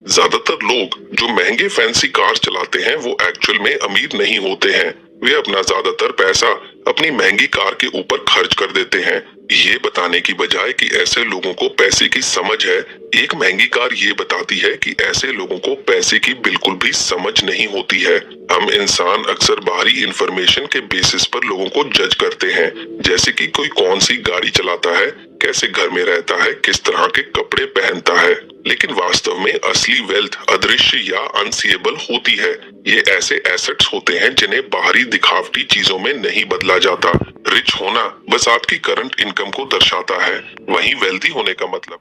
ज्यादातर लोग जो महंगे फैंसी कार चलाते हैं वो एक्चुअल में अमीर नहीं होते हैं। वे अपना ज्यादातर पैसा अपनी महंगी कार के ऊपर खर्च कर देते हैं, ये बताने की बजाय कि ऐसे लोगों को पैसे की समझ है। एक महंगी कार ये बताती है कि ऐसे लोगों को पैसे की बिल्कुल भी समझ नहीं होती है। हम इंसान अक्सर बाहरी इंफॉर्मेशन के बेसिस पर लोगों को जज करते हैं, जैसे कि कोई कौन सी गाड़ी चलाता है, कैसे घर में रहता है, किस तरह के कपड़े पहनता है। लेकिन वास्तव में असली वेल्थ अदृश्य या अनसीएबल होती है। ये ऐसे एसेट्स होते हैं जिन्हें बाहरी दिखावटी चीजों में नहीं बदला जाता। रिच होना बस आपकी करंट इनकम को दर्शाता है, वहीं वेल्दी होने का मतलब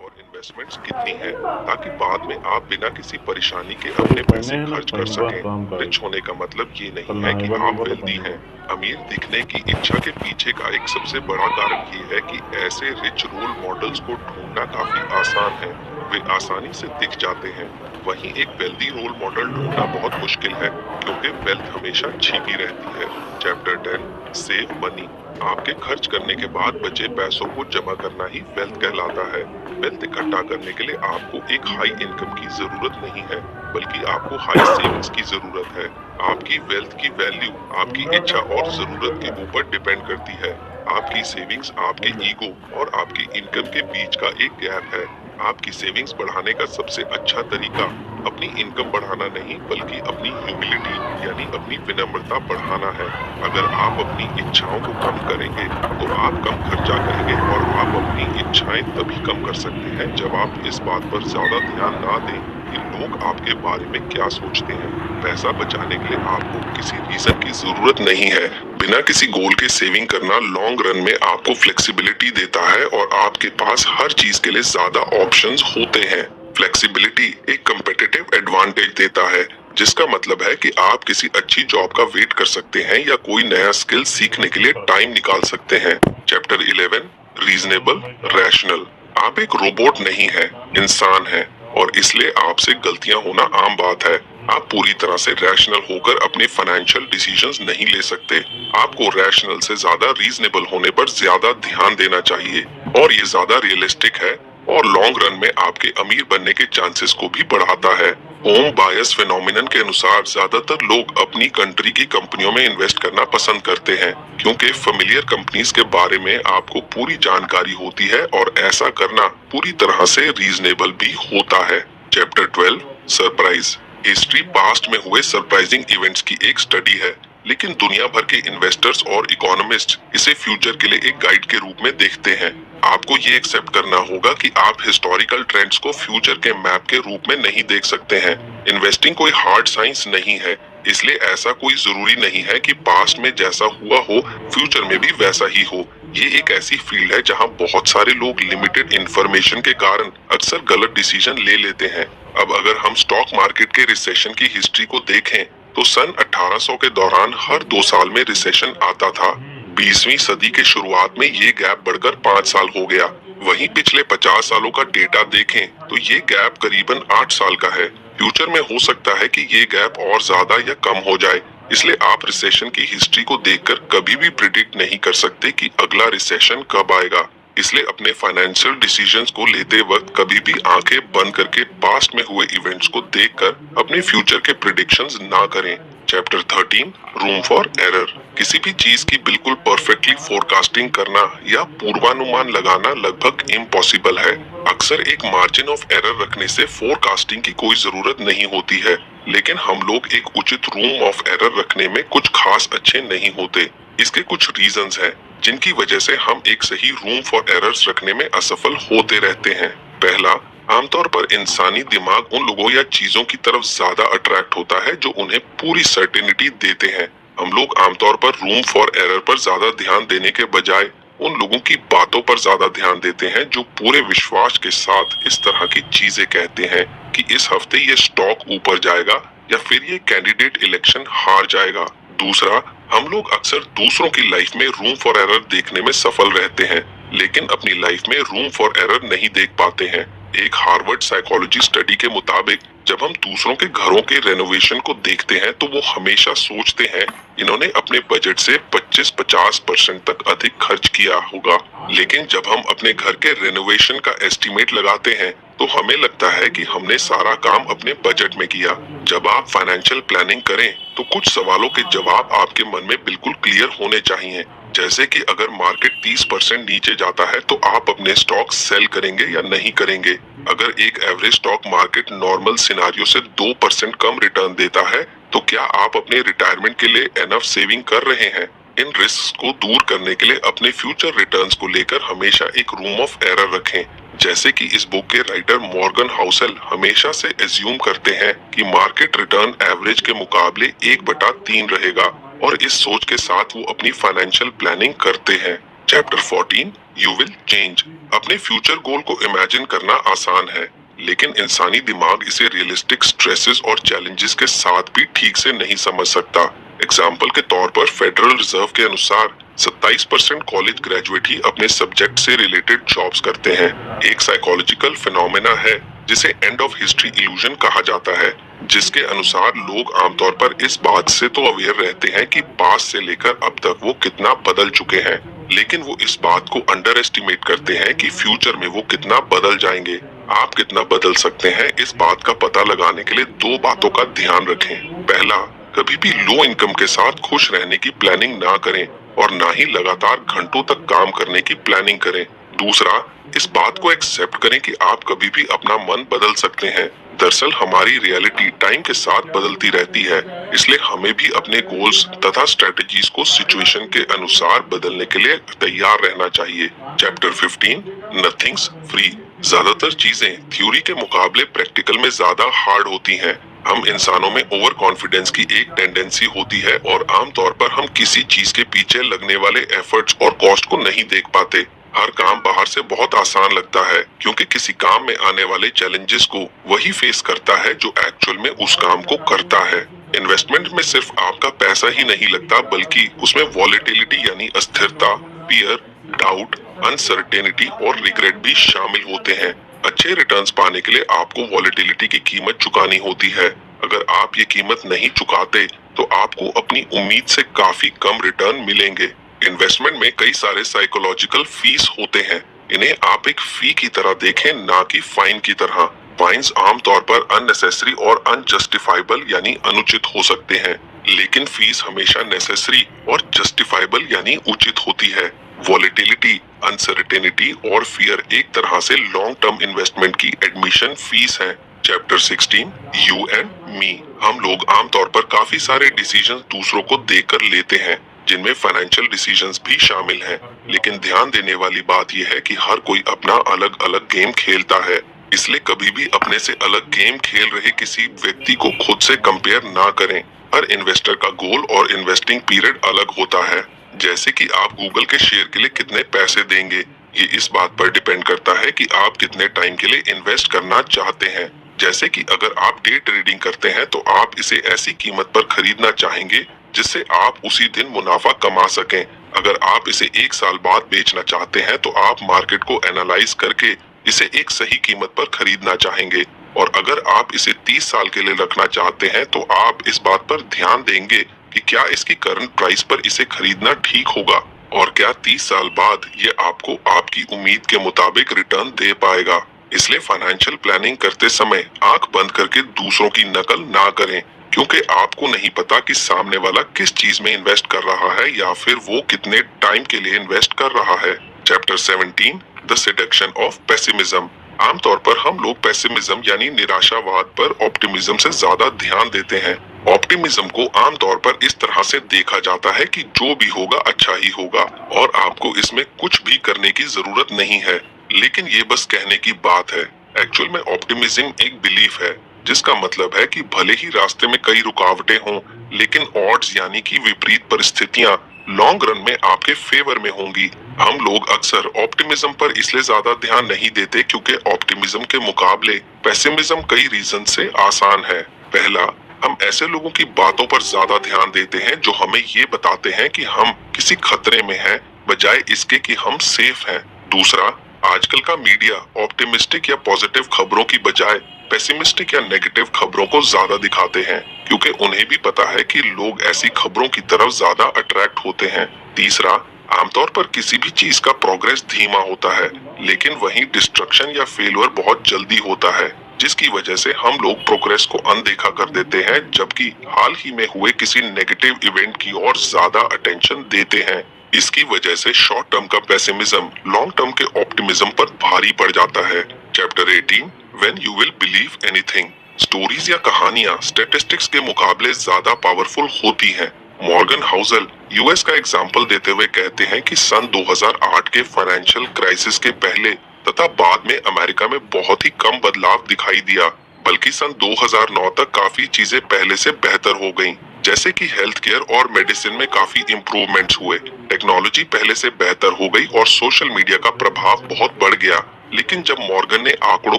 और इन्वेस्टमेंट्स कितनी है, ताकि बाद में आप बिना किसी परेशानी के अपने करने पैसे हैं ना खर्च कर कहीं बार काम सकें। का रिच होने का मतलब ये नहीं है कि फलनाएगा नहीं आप बोला वेल्दी कहीं हैं। अमीर दिखने की इच्छा के पीछे का एक सबसे बड़ा कारण ये है कि ऐसे रिच रोल मॉडल्स को ढूंढना काफी आसान है। वे आसानी से दिख जाते हैं। वहीं एक वेल्दी रोल मॉडल ढूंढना बहुत मुश्किल है, क्योंकि वेल्थ हमेशा छिपी रहती है। Chapter 10 save money. आपके खर्च करने के बाद बचे पैसों को जमा करना ही वेल्थ कहलाता है। वेल्थ इकट्ठा करने के लिए आपको एक हाई इनकम की जरूरत नहीं है, बल्कि आपको हाई सेविंग्स की जरूरत है। आपकी वेल्थ की वैल्यू आपकी इच्छा और जरूरत के ऊपर डिपेंड करती है। आपकी सेविंग्स आपके ईगो और आपकी इनकम के बीच का एक गैप है। आपकी सेविंग्स बढ़ाने का सबसे अच्छा तरीका अपनी इनकम बढ़ाना नहीं, बल्कि अपनी ह्यूमिलिटी यानी अपनी विनम्रता बढ़ाना है। अगर आप अपनी इच्छाओं को कम करेंगे तो आप कम खर्चा करेंगे, और आप अपनी इच्छाएं तभी कम कर सकते हैं जब आप इस बात पर ज्यादा ध्यान ना दें कि लोग आपके बारे में क्या सोचते हैं। पैसा बचाने के लिए आपको किसी रीजन की जरूरत नहीं है। बिना किसी गोल के सेविंग करना लॉन्ग रन में आपको फ्लेक्सिबिलिटी देता है, और आपके पास हर चीज के लिए ज्यादा ऑप्शंस होते हैं। फ्लेक्सिबिलिटी एक कम्पिटिटिव एडवांटेज देता है, जिसका मतलब है कि आप किसी अच्छी जॉब का वेट कर सकते हैं या कोई नया स्किल सीखने के लिए टाइम निकाल सकते हैं। Chapter 11 reasonable rational. आप एक रोबोट नहीं है, इंसान है, और इसलिए आपसे गलतियां होना आम बात है। आप पूरी तरह से रैशनल होकर अपने फाइनेंशियल डिसीजंस नहीं ले सकते। आपको रैशनल से ज्यादा रीजनेबल होने पर ज्यादा ध्यान देना चाहिए, और ये ज्यादा रियलिस्टिक है और लॉन्ग रन में आपके अमीर बनने के चांसेस को भी बढ़ाता है। होम बायस फिनोमिनन के अनुसार ज्यादातर लोग अपनी कंट्री की कंपनियों में इन्वेस्ट करना पसंद करते हैं, क्योंकि फेमिलियर कंपनीज के बारे में आपको पूरी जानकारी होती है, और ऐसा करना पूरी तरह से रीजनेबल भी होता है। Chapter 12 surprise. हिस्ट्री पास्ट में हुए सरप्राइजिंग इवेंट्स की एक स्टडी है, लेकिन दुनिया भर के इन्वेस्टर्स और इकोनॉमिस्ट इसे फ्यूचर के लिए एक गाइड के रूप में देखते हैं। आपको ये एक्सेप्ट करना होगा कि आप हिस्टोरिकल ट्रेंड्स को फ्यूचर के मैप के रूप में नहीं देख सकते हैं। इन्वेस्टिंग कोई हार्ड साइंस नहीं है, इसलिए ऐसा कोई जरूरी नहीं है कि पास्ट में जैसा हुआ हो फ्यूचर में भी वैसा ही हो। ये एक ऐसी फील्ड है जहां बहुत सारे लोग लिमिटेड इंफॉर्मेशन के कारण अक्सर गलत डिसीजन ले लेते हैं। अब अगर हम स्टॉक मार्केट के रिसेशन की हिस्ट्री को देखें, तो सन 1800 के दौरान हर 2 साल में रिसेशन आता था। 20वीं सदी के शुरुआत में ये गैप बढ़कर 5 साल हो गया। वहीं पिछले 50 सालों का डेटा देखें तो ये गैप करीबन 8 साल का है। फ्यूचर में हो सकता है कि ये गैप और ज्यादा या कम हो जाए, इसलिए आप रिसेशन की हिस्ट्री को देखकर कभी भी प्रिडिक्ट नहीं कर सकते कि अगला रिसेशन कब आएगा। इसलिए अपने फाइनेंशियल डिसीजंस को लेते वक्त कभी भी आंखें बंद करके पास्ट में हुए इवेंट्स को देखकर अपने फ्यूचर के प्रिडिक्शंस ना करें। Chapter 13 room for error. किसी भी चीज की बिल्कुल परफेक्टली फोरकास्टिंग करना या पूर्वानुमान लगाना लगभग इम्पॉसिबल है। अक्सर एक मार्जिन ऑफ एरर रखने से फोरकास्टिंग की कोई जरूरत नहीं होती है, लेकिन हम लोग एक उचित रूम ऑफ एरर रखने में कुछ खास अच्छे नहीं होते। इसके कुछ रीजंस हैं, जिनकी वजह से हम एक सही रूम फॉर एरर्स रखने में असफल होते रहते हैं। पहला, आमतौर पर इंसानी दिमाग उन लोगों या चीजों की तरफ ज्यादा अट्रैक्ट होता है जो उन्हें पूरी सर्टेनिटी देते हैं। हम लोग आमतौर पर रूम फॉर एरर पर ज्यादा ध्यान देने के बजाय उन लोगों की बातों पर ज्यादा ध्यान देते हैं जो पूरे विश्वास के साथ इस तरह की चीजें कहते हैं कि इस हफ्ते ये स्टॉक ऊपर जाएगा या फिर ये कैंडिडेट इलेक्शन हार जाएगा। दूसरा, हम लोग अक्सर दूसरों की लाइफ में रूम फॉर एरर देखने में सफल रहते हैं, लेकिन अपनी लाइफ में रूम फॉर एरर नहीं देख पाते हैं। एक हार्वर्ड साइकोलॉजी स्टडी के मुताबिक जब हम दूसरों के घरों के रेनोवेशन को देखते हैं तो वो हमेशा सोचते हैं इन्होंने अपने बजट से 25-50% तक अधिक खर्च किया होगा। लेकिन जब हम अपने घर के रेनोवेशन का एस्टीमेट लगाते हैं तो हमें लगता है कि हमने सारा काम अपने बजट में किया। जब आप फाइनेंशियल प्लानिंग करें तो कुछ सवालों के जवाब आपके मन में बिल्कुल क्लियर होने चाहिए। जैसे कि अगर मार्केट 30% नीचे जाता है तो आप अपने स्टॉक सेल करेंगे या नहीं करेंगे। अगर एक average stock market normal scenario से 2% कम रिटर्न देता है तो क्या आप अपने रिटायरमेंट के लिए एनफ सेविंग कर रहे हैं? इन रिस्क को दूर करने के लिए अपने फ्यूचर रिटर्न्स को लेकर हमेशा एक रूम ऑफ एरर रखें। जैसे कि इस बुक के राइटर मॉर्गन हाउसेल हमेशा से एज्यूम करते हैं कि मार्केट रिटर्न एवरेज के मुकाबले 1/3 रहेगा और इस सोच के साथ वो अपनी फाइनेंशियल प्लानिंग करते हैं। Chapter 14 you will change. अपने फ्यूचर गोल को इमेजिन करना आसान है, लेकिन इंसानी दिमाग इसे रियलिस्टिक स्ट्रेसेस और चैलेंजेस के साथ भी ठीक से नहीं समझ सकता। एग्जाम्पल के तौर पर फेडरल रिजर्व के अनुसार 27% कॉलेज ग्रेजुएट ही अपने सब्जेक्ट से रिलेटेड जॉब्स करते हैं। एक साइकोलॉजिकल फिनोमेना है जिसे एंड ऑफ हिस्ट्री इल्यूजन कहा जाता है, जिसके अनुसार लोग आमतौर पर इस बात से तो अवेयर रहते हैं कि पास से लेकर अब तक वो कितना बदल चुके हैं, लेकिन वो इस बात को अंडर एस्टिमेट करते हैं कि फ्यूचर में वो कितना बदल जाएंगे। आप कितना बदल सकते हैं इस बात का पता लगाने के लिए दो बातों का ध्यान रखें। पहला, कभी भी लो इनकम के साथ खुश रहने की प्लानिंग ना करें और ना ही लगातार घंटों तक काम करने की प्लानिंग करें। दूसरा, इस बात को एक्सेप्ट करें कि आप कभी भी अपना मन बदल सकते हैं। दरअसल हमारी रियलिटी टाइम के साथ बदलती रहती है, इसलिए हमें भी अपने गोल्स तथा स्ट्रेटजीज को सिचुएशन के अनुसार बदलने के लिए तैयार रहना चाहिए। Chapter 15 nothings free. ज्यादातर चीजें थ्योरी के मुकाबले प्रैक्टिकल में ज्यादा हार्ड होती हैं। हम इंसानों में ओवर कॉन्फिडेंस की एक टेंडेंसी होती है और आमतौर पर हम किसी चीज के पीछे लगने वाले एफर्ट्स और कॉस्ट को नहीं देख पाते। हर काम बाहर से बहुत आसान लगता है क्योंकि किसी काम में आने वाले चैलेंजेस को वही फेस करता है जो एक्चुअल में उस काम को करता है। इन्वेस्टमेंट में सिर्फ आपका पैसा ही नहीं लगता, बल्कि उसमें वॉलेटिलिटी यानी अस्थिरता, फियर, डाउट, अनसर्टेनिटी और रिग्रेट भी शामिल होते हैं। अच्छे रिटर्न्स पाने के लिए आपको वॉलेटिलिटी की कीमत चुकानी होती है। अगर आप ये कीमत नहीं चुकाते तो आपको अपनी उम्मीद से काफी कम रिटर्न मिलेंगे। इन्वेस्टमेंट में कई सारे साइकोलॉजिकल फीस होते हैं। इन्हें आप एक फी की तरह देखें, ना कि फाइन की तरह। फाइन्स आमतौर पर अननेसेसरी और अनजस्टिफाइबल यानी अनुचित हो सकते हैं, लेकिन फीस हमेशा नेसेसरी और जस्टिफाइबल यानी उचित होती है। वॉलेटिलिटी, अनसर्टेनिटी और फियर एक तरह से लॉन्ग टर्म इन्वेस्टमेंट की एडमिशन फीस है। Chapter 16 you and me. हम लोग आमतौर पर काफी सारे डिसीजंस दूसरों को देखकर लेते हैं, जिनमें फाइनेंशियल डिसीजंस भी शामिल हैं। लेकिन ध्यान देने वाली बात यह है कि हर कोई अपना अलग अलग गेम खेलता है, इसलिए कभी भी अपने से अलग गेम खेल रहे किसी व्यक्ति को खुद से कंपेयर ना करें। हर इन्वेस्टर का गोल और इन्वेस्टिंग पीरियड अलग होता है। जैसे कि आप गूगल के शेयर के लिए कितने पैसे देंगे, ये इस बात पर डिपेंड करता है कि आप कितने टाइम के लिए इन्वेस्ट करना चाहते हैं। जैसे कि अगर आप डे ट्रेडिंग करते हैं तो आप इसे ऐसी कीमत पर खरीदना चाहेंगे जिससे आप उसी दिन मुनाफा कमा सकें। अगर आप इसे 1 साल बाद बेचना चाहते हैं तो आप मार्केट को एनालाइज करके इसे एक सही कीमत पर खरीदना चाहेंगे। और अगर आप इसे 30 साल के लिए रखना चाहते हैं तो आप इस बात पर ध्यान देंगे कि क्या इसकी करंट प्राइस पर इसे खरीदना ठीक होगा और क्या 30 साल बाद ये आपको आपकी उम्मीद के मुताबिक रिटर्न दे पाएगा। इसलिए फाइनेंशियल प्लानिंग करते समय आंख बंद करके दूसरों की नकल ना करें, क्योंकि आपको नहीं पता कि सामने वाला किस चीज में इन्वेस्ट कर रहा है या फिर वो कितने टाइम के लिए इन्वेस्ट कर रहा है। Chapter 17 the seduction of pessimism. आमतौर पर हम लोग पेसिमिज्म यानी निराशावाद पर ऑप्टिमिज्म से ज्यादा ध्यान देते हैं। ऑप्टिमिज्म को आमतौर पर इस तरह से देखा जाता है कि जो भी होगा अच्छा ही होगा और आपको इसमें कुछ भी करने की जरूरत नहीं है, लेकिन ये बस कहने की बात है। एक्चुअल में ऑप्टिमिज्म एक बिलीफ है, जिसका मतलब है कि भले ही रास्ते में कई रुकावटें हों, लेकिन ऑड्स यानी कि विपरीत परिस्थितियां लॉन्ग रन में आपके फेवर में होंगी। हम लोग अक्सर ऑप्टिमिज्म पर इसलिए ज्यादा ध्यान नहीं देते क्योंकि ऑप्टिमिज्म के मुकाबले पेसिमिज्म कई रीजन से आसान है। पहला, हम ऐसे लोगों की बातों पर ज्यादा ध्यान देते हैं जो हमें ये बताते हैं कि हम किसी खतरे में हैं, बजाय इसके कि हम सेफ हैं। दूसरा, आजकल का मीडिया ऑप्टिमिस्टिक या पॉजिटिव खबरों की बजाय पेसिमिस्टिक या नेगेटिव खबरों को ज्यादा दिखाते हैं, क्योंकि उन्हें भी पता है कि लोग ऐसी खबरों की तरफ ज्यादा अट्रैक्ट होते हैं। तीसरा, आमतौर पर किसी भी चीज का प्रोग्रेस धीमा होता है, लेकिन वहीं डिस्ट्रक्शन या फेलियर बहुत जल्दी होता है, जिसकी वजह से हम लोग प्रोग्रेस को अनदेखा कर देते हैं, जबकि हाल ही में हुए किसी नेगेटिव इवेंट की ओर ज्यादा अटेंशन देते हैं। इसकी वजह से शॉर्ट टर्म का पेसिमिज्म लॉन्ग टर्म के ऑप्टिमिज्म पर भारी पड़ जाता है। Chapter 18, when you will believe anything. Stories या कहानियां स्टैटिस्टिक्स के मुकाबले ज्यादा पावरफुल होती हैं। मॉर्गन हाउसल यूएस का एग्जाम्पल देते हुए कहते हैं कि सन 2008 के फाइनेंशियल क्राइसिस के पहले तथा बाद में अमेरिका में बहुत ही कम बदलाव दिखाई दिया, बल्कि सन 2009 तक काफी चीजें पहले से बेहतर हो गईं, जैसे कि हेल्थ केयर और मेडिसिन में काफी इम्प्रूवमेंट्स हुए, टेक्नोलॉजी पहले से बेहतर हो गई और सोशल मीडिया का प्रभाव बहुत बढ़ गया। लेकिन जब मॉर्गन ने आंकड़ों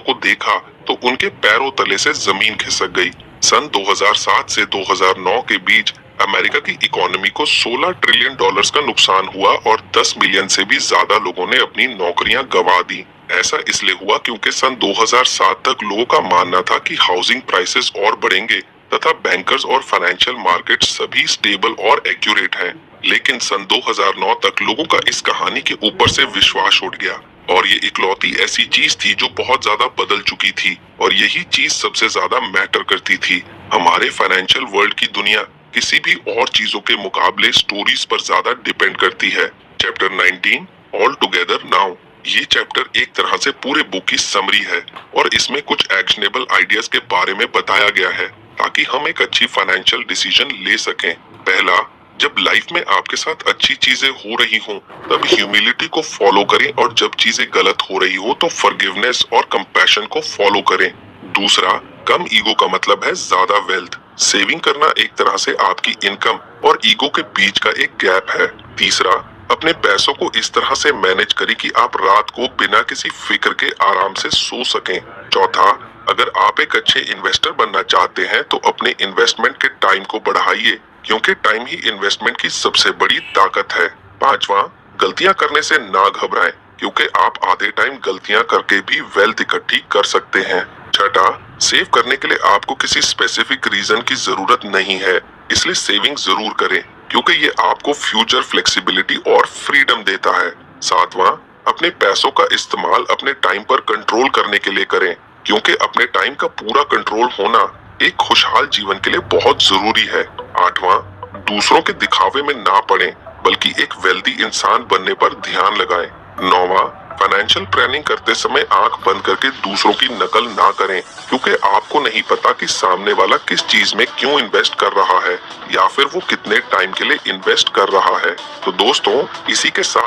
को देखा तो उनके पैरों तले से जमीन खिसक गई। सन 2007 से 2009 के बीच अमेरिका की इकोनॉमी को $16 ट्रिलियन का नुकसान हुआ और 10 मिलियन से भी ज्यादा लोगों ने अपनी नौकरियां गंवा दी। ऐसा इसलिए हुआ क्योंकि सन 2007 तक लोगों का मानना था कि हाउसिंग प्राइसेस और बढ़ेंगे तथा बैंकर्स और फाइनेंशियल मार्केट सभी स्टेबल और एक्यूरेट हैं। लेकिन सन 2009 तक लोगों का इस कहानी के ऊपर से विश्वास उठ गया और ये इकलौती ऐसी चीज थी जो बहुत ज्यादा बदल चुकी थी, और यही चीज सबसे ज्यादा मैटर करती थी। हमारे फाइनेंशियल वर्ल्ड की दुनिया किसी भी और चीजों के मुकाबले स्टोरीज पर ज्यादा डिपेंड करती है। Chapter 19, all together now. ये चैप्टर एक तरह से पूरे बुक की समरी है और इसमें कुछ एक्शनेबल आइडियाज के बारे में बताया गया है ताकि हम एक अच्छी फाइनेंशियल डिसीजन ले सकें। पहला, जब लाइफ में आपके साथ अच्छी चीजें हो रही हों तब ह्यूमिलिटी को फॉलो करें, और जब चीजें गलत हो रही हो तो फॉरगिवनेस और कंपैशन को फॉलो करें। दूसरा, कम ईगो का मतलब है ज्यादा वेल्थ। सेविंग करना एक तरह से आपकी इनकम और ईगो के बीच का एक गैप है। तीसरा, अपने पैसों को इस तरह से मैनेज करें कि आप रात को बिना किसी फिक्र के आराम से सो सकें। चौथा, अगर आप एक अच्छे इन्वेस्टर बनना चाहते हैं तो अपने इन्वेस्टमेंट के टाइम को बढ़ाइए, क्योंकि टाइम ही इन्वेस्टमेंट की सबसे बड़ी ताकत है। पांचवा, गलतियां करने से ना घबराएं, क्योंकि आप आधे टाइम गलतियां करके भी वेल्थ इकट्ठी कर सकते हैं। छठा, सेव करने के लिए आपको किसी स्पेसिफिक रीजन की जरूरत नहीं है, इसलिए सेविंग जरूर करें, क्योंकि ये आपको फ्यूचर फ्लेक्सिबिलिटी और फ्रीडम देता है। सातवां, अपने पैसों का इस्तेमाल अपने टाइम पर कंट्रोल करने के लिए करें, क्योंकि अपने टाइम का पूरा कंट्रोल होना एक खुशहाल जीवन के लिए बहुत जरूरी है। आठवां, दूसरों के दिखावे में ना पड़ें, बल्कि एक वेल्दी इंसान बनने पर ध्यान लगाएं। नौवां, फाइनेंशियल प्लानिंग करते समय आंख बंद करके दूसरों की नकल ना करें, क्योंकि आपको नहीं पता कि सामने वाला किस चीज में क्यों इन्वेस्ट कर रहा है या फिर वो कितने टाइम के लिए इन्वेस्ट कर रहा है। तो दोस्तों, इसी के साथ